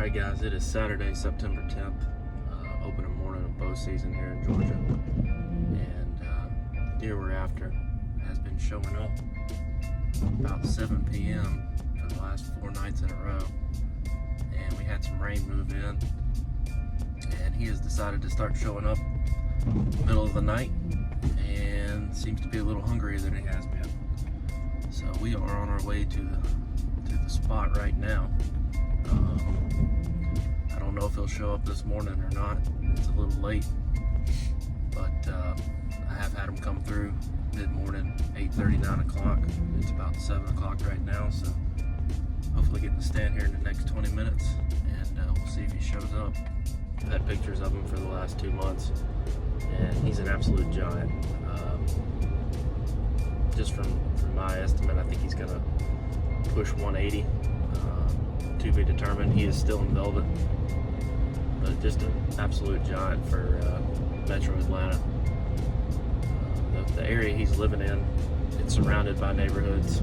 Alright guys, it is Saturday, September 10th, opening morning of bow season here in Georgia, and deer we're after has been showing up about 7 p.m. for the last 4 nights in a row, and we had some rain move in, and he has decided to start showing up middle of the night and seems to be a little hungrier than he has been. So we are on our way to the spot right now. I don't know if he'll show up this morning or not. It's a little late, but I have had him come through mid-morning, 8:30, 9 o'clock. It's about 7 o'clock right now, so hopefully get to stand here in the next 20 minutes, and we'll see if he shows up. I've had pictures of him for the last 2 months, and he's an absolute giant. Just from my estimate, I think he's going to push 180. To be determined. He is still in velvet, but just an absolute giant for Metro Atlanta. The area he's living in, it's surrounded by neighborhoods.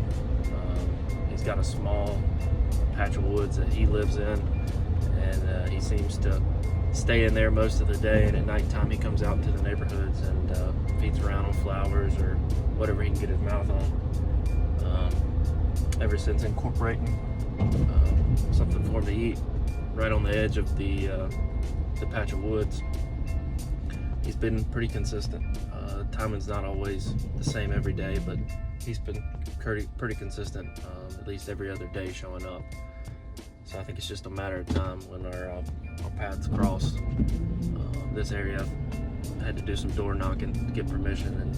He's got a small patch of woods that he lives in, and he seems to stay in there most of the day, and at nighttime he comes out into the neighborhoods and feeds around on flowers or whatever he can get his mouth on. Ever since incorporating something for him to eat right on the edge of the patch of woods, he's been pretty consistent. Timing's not always the same every day, but he's been pretty consistent, at least every other day showing up. So I think it's just a matter of time when our paths cross. This area, I've had to do some door knocking to get permission, and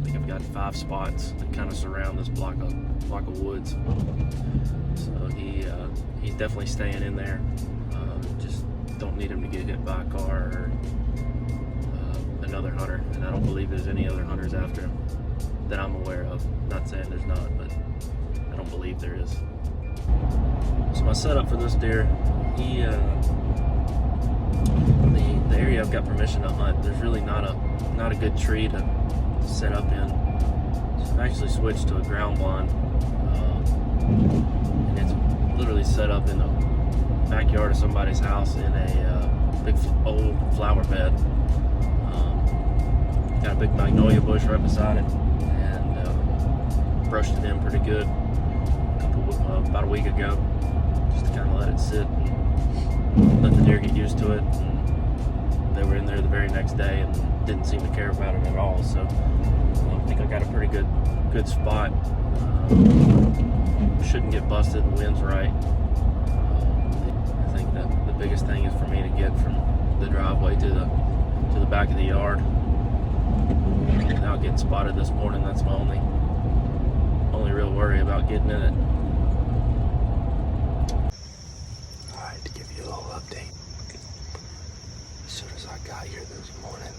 I think I've got 5 spots that kind of surround this block of woods. So he's definitely staying in there. Just don't need him to get hit by a car or another hunter, and I don't believe there's any other hunters after him that I'm aware of. Not saying there's not, but I don't believe there is. So my setup for this deer, the area I've got permission to hunt, there's really not a good tree to set up in. So I've actually switched to a ground blind, and it's literally set up in the backyard of somebody's house in a big old flower bed. Got a big magnolia bush right beside it, and brushed it in pretty good about a week ago, just to kind of let it sit and let the deer get used to it. And they were in there the very next day and didn't seem to care about it at all. So I think I got a pretty good spot. Shouldn't get busted. The wind's right. I think that the biggest thing is for me to get from the driveway to the back of the yard without getting spotted this morning. That's my only real worry about getting in it. Alright, to give you a little update, as soon as I got here this morning,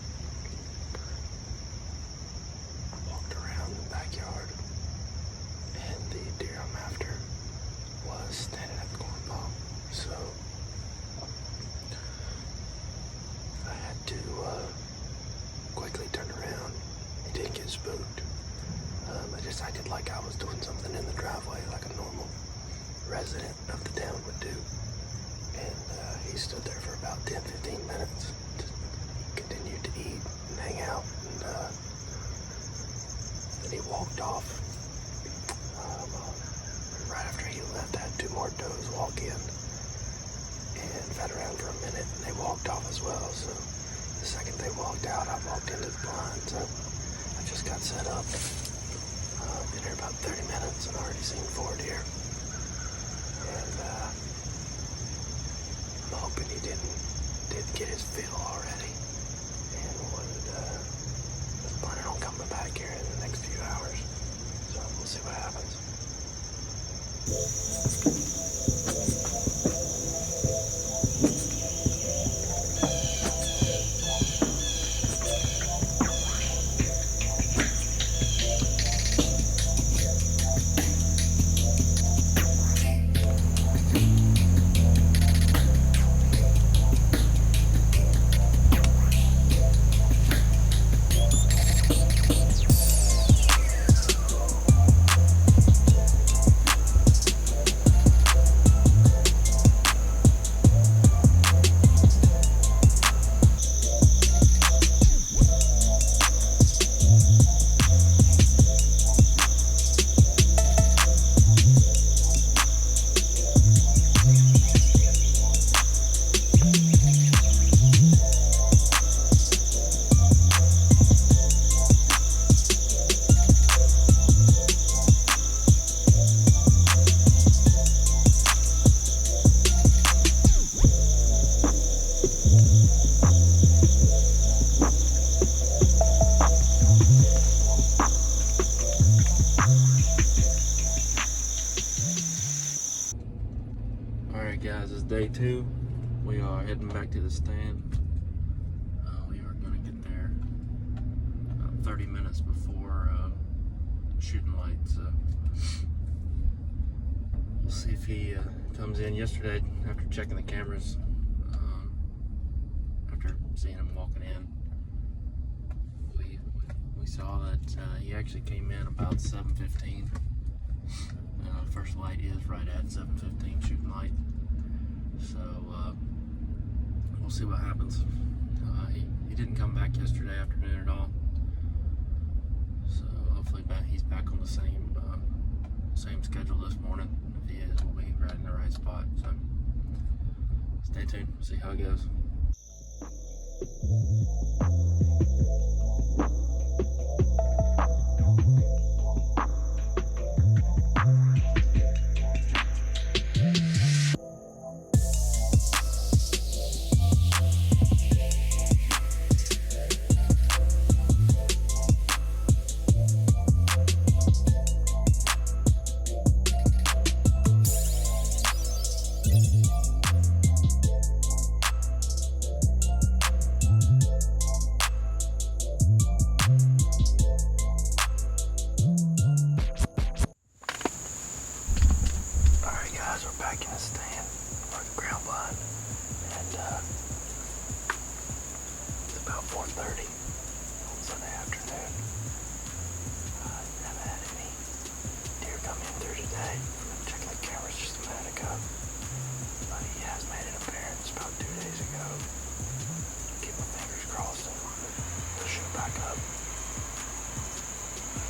I walked around the backyard, and the deer I'm after was standing at the corn pop. So I had to quickly turn around. He didn't get spooked. I just acted like I was doing something in the driveway like a normal resident of the town would do. And he stood there for about 10-15 minutes, just continued to eat and hang out, and then he walked off. Right after he left, I had 2 more does walk in and fed around for a minute, and they walked off as well. So the second they walked out, I walked into the blind. So I just got set up. Been here about 30 minutes and already seen 4 deer. And I'm hoping he did get his fill already, and was planning on coming back here in the next few hours. So we'll see what happens. day 2. We are heading back to the stand. We are going to get there about 30 minutes before shooting light. So we'll see if he comes in. Yesterday, after checking the cameras, after seeing him walking in, we saw that he actually came in about 7:15. First light is right at 7:15 shooting light. So we'll see what happens. He didn't come back yesterday afternoon at all. So hopefully he's back on the same schedule this morning. If he is, we'll be right in the right spot. So stay tuned. See how it goes.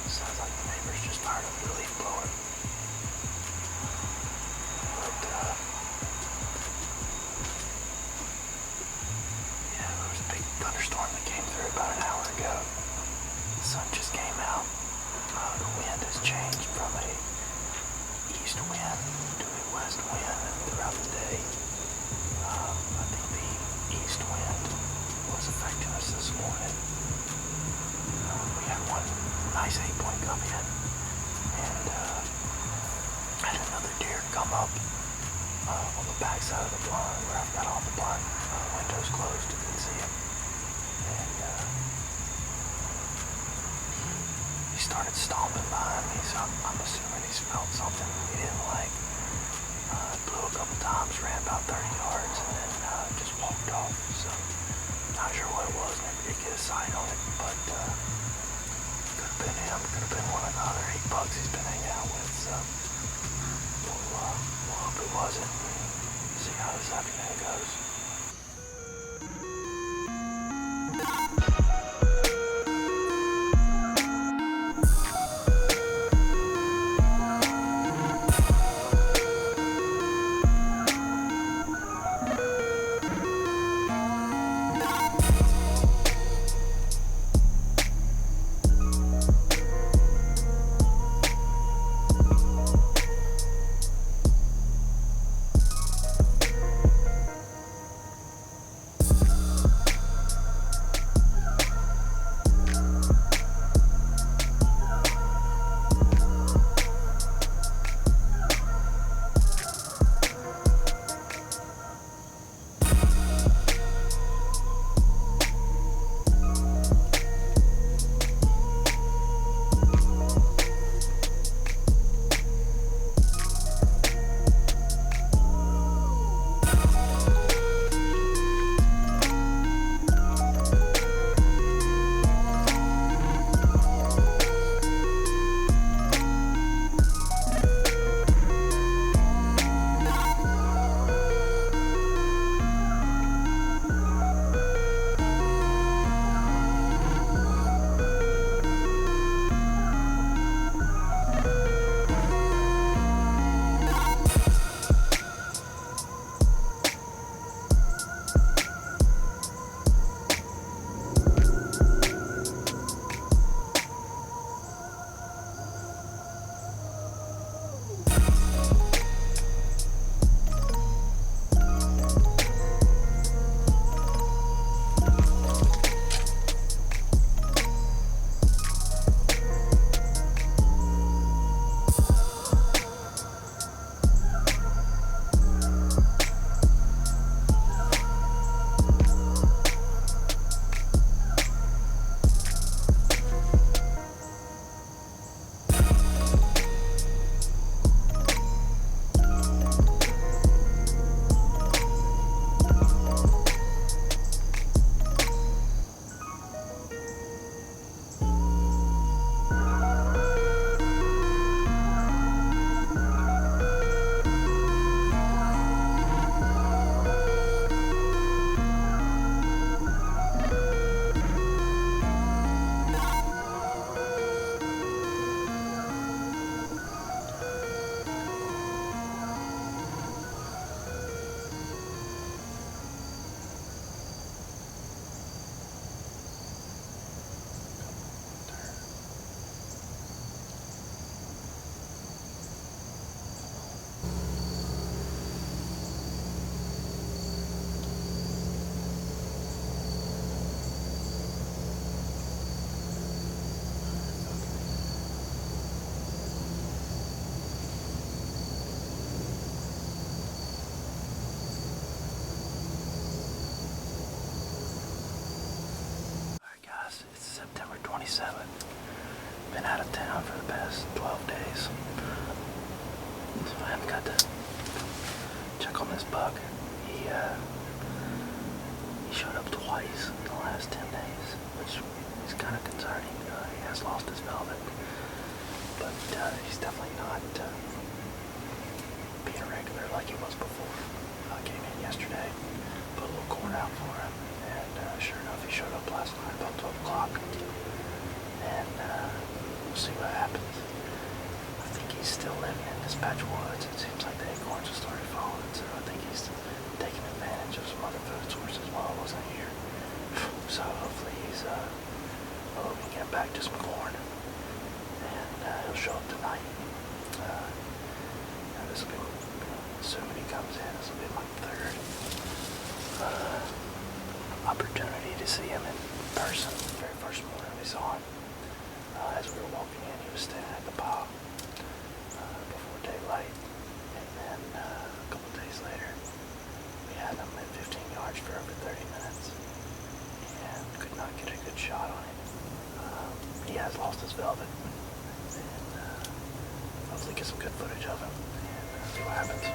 Sounds like the neighbors just fired up the leaf blower. But, yeah, there was a big thunderstorm that came through about an hour ago. The sun just came out. The wind has changed from a east wind to a west wind throughout the day. I think the east wind was affecting us this morning. We had one nice 8-point come in, and had another deer come up on the back side of the blind where I've got all the blind windows closed. You can see him, and he started stomping behind me, so I'm assuming he smelled something he didn't like. Blew a couple times, ran about 30 yards, and then just walked off. So not sure what it was, never did get a sight on it, but been him, could have been one of the other 8 bucks he's been hanging out with, so we'll hope it wasn't. See how this afternoon goes. 27. Been out of town for the past 12 days. So I haven't got to check on this buck. He showed up twice in the last 10 days, which is kind of concerning. He has lost his velvet, but he's definitely not being a regular like he was before. I came in yesterday, put a little corn out for him, and sure enough, he showed up last night about 12 o'clock. And we'll see what happens. I think he's still living in Dispatch Woods. It seems like the acorns have started falling, so I think he's taking advantage of some other food sources while I wasn't here. So hopefully he's we can get back to some corn, and he'll show up tonight. This will be, assuming he comes in, this will be my third opportunity to see him in person. The very first morning we saw him, as we were walking in, he was standing at the bar before daylight, and then a couple days later we had him at 15 yards for over 30 minutes and could not get a good shot on him. He has lost his velvet, and hopefully get some good footage of him and see what happens.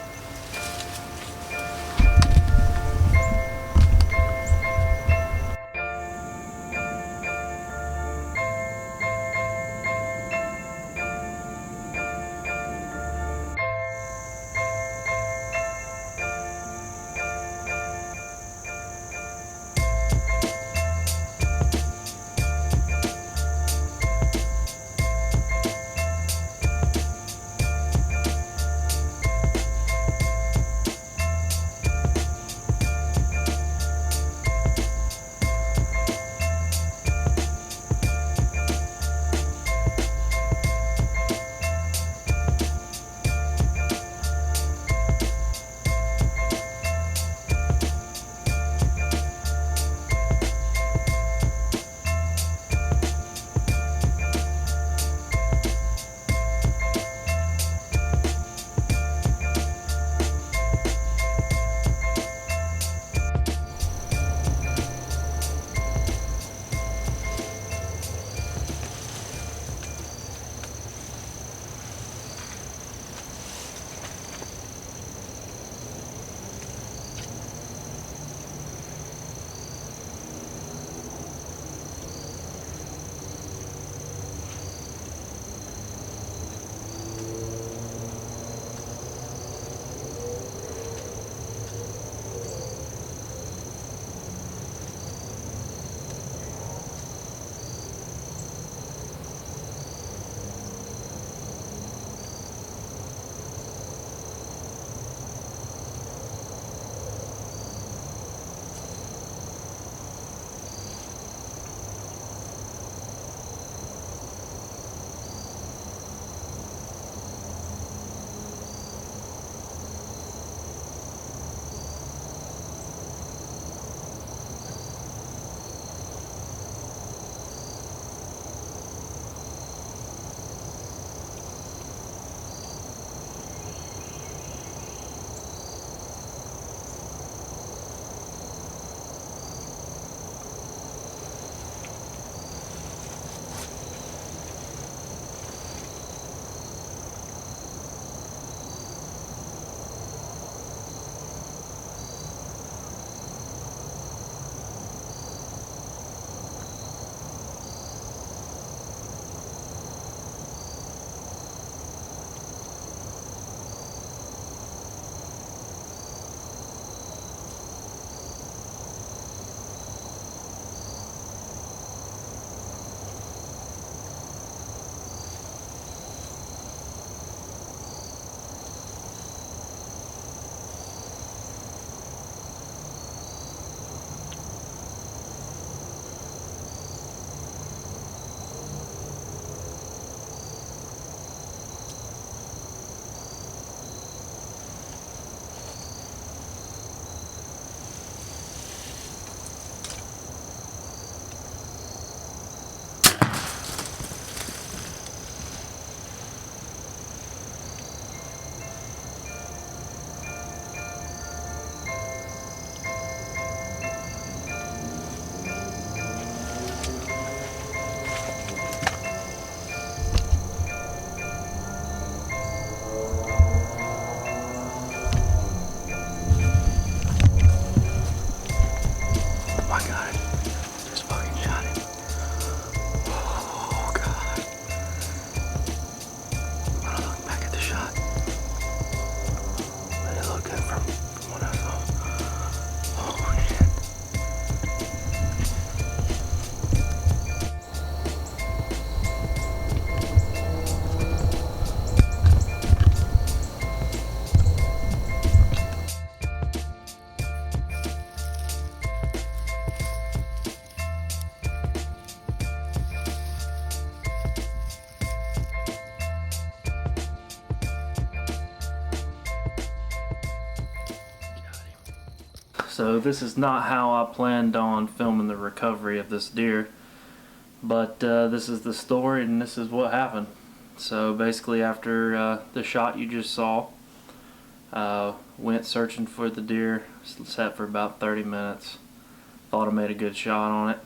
So this is not how I planned on filming the recovery of this deer, but this is the story and this is what happened. So basically after the shot you just saw, went searching for the deer, sat for about 30 minutes, thought I made a good shot on it,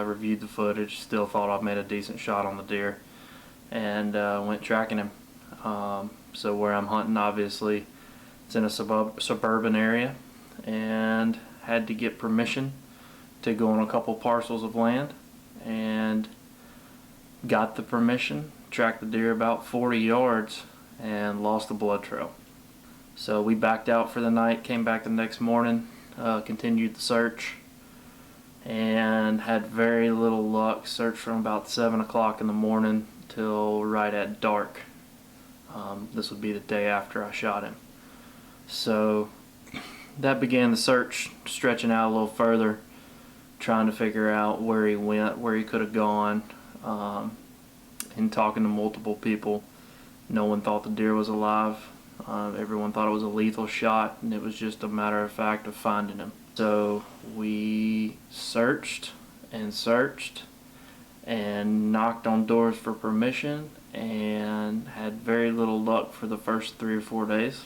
reviewed the footage, still thought I made a decent shot on the deer, and went tracking him. So where I'm hunting, obviously, it's in a suburban area, and had to get permission to go on a couple parcels of land, and got the permission, tracked the deer about 40 yards, and lost the blood trail. So we backed out for the night, came back the next morning, continued the search, and had very little luck. Searched from about 7 o'clock in the morning till right at dark. This would be the day after I shot him. So that began the search, stretching out a little further, trying to figure out where he went, where he could have gone, and talking to multiple people. No one thought the deer was alive. Everyone thought it was a lethal shot, and it was just a matter of fact of finding him. So we searched and knocked on doors for permission, and had very little luck for the first 3 or 4 days.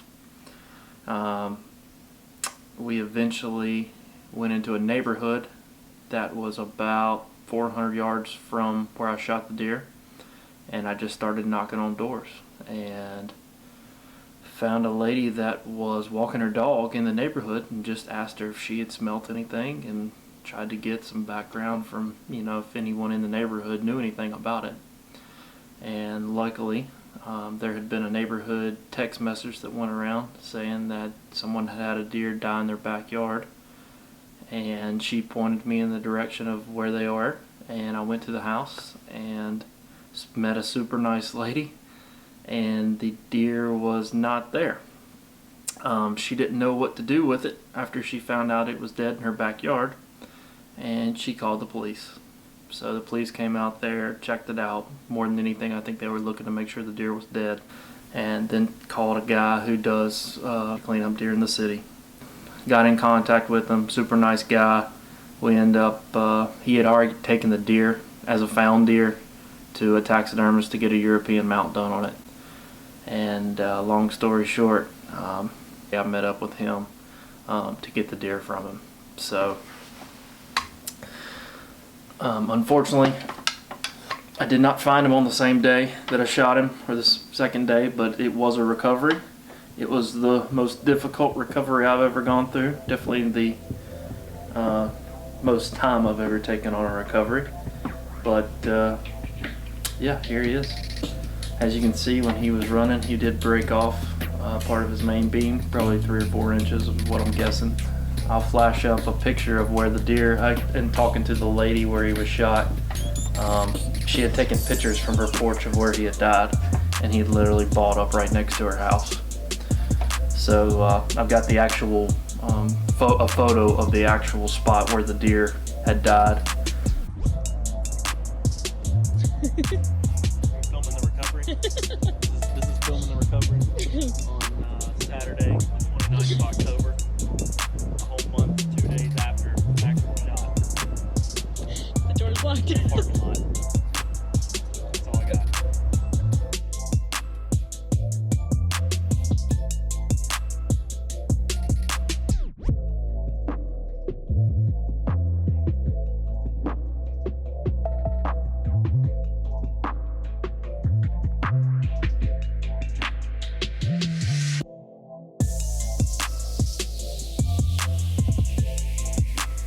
We eventually went into a neighborhood that was about 400 yards from where I shot the deer, and I just started knocking on doors and found a lady that was walking her dog in the neighborhood, and just asked her if she had smelt anything, and tried to get some background from, if anyone in the neighborhood knew anything about it. And luckily, there had been a neighborhood text message that went around saying that someone had had a deer die in their backyard, and she pointed me in the direction of where they were, and I went to the house and met a super nice lady, and the deer was not there. She didn't know what to do with it after she found out it was dead in her backyard, and she called the police. So the police came out there, checked it out. More than anything, I think they were looking to make sure the deer was dead, and then called a guy who does clean up deer in the city. Got in contact with him, super nice guy. We end up, he had already taken the deer as a found deer to a taxidermist to get a European mount done on it. And long story short, I met up with him to get the deer from him. So unfortunately, I did not find him on the same day that I shot him, or the second day, but it was a recovery. It was the most difficult recovery I've ever gone through. Definitely the most time I've ever taken on a recovery. But yeah, here he is. As you can see, when he was running, he did break off part of his main beam, probably 3 or 4 inches of what I'm guessing. I'll flash up a picture of where the deer, and talking to the lady where he was shot, she had taken pictures from her porch of where he had died, and he had literally balled up right next to her house. So I've got the actual, a photo of the actual spot where the deer had died. Filming the recovery. This is filming the recovery on Saturday, the 29th of October. A whole month, 2 days after the actual shot. The door's locked. Parking lot.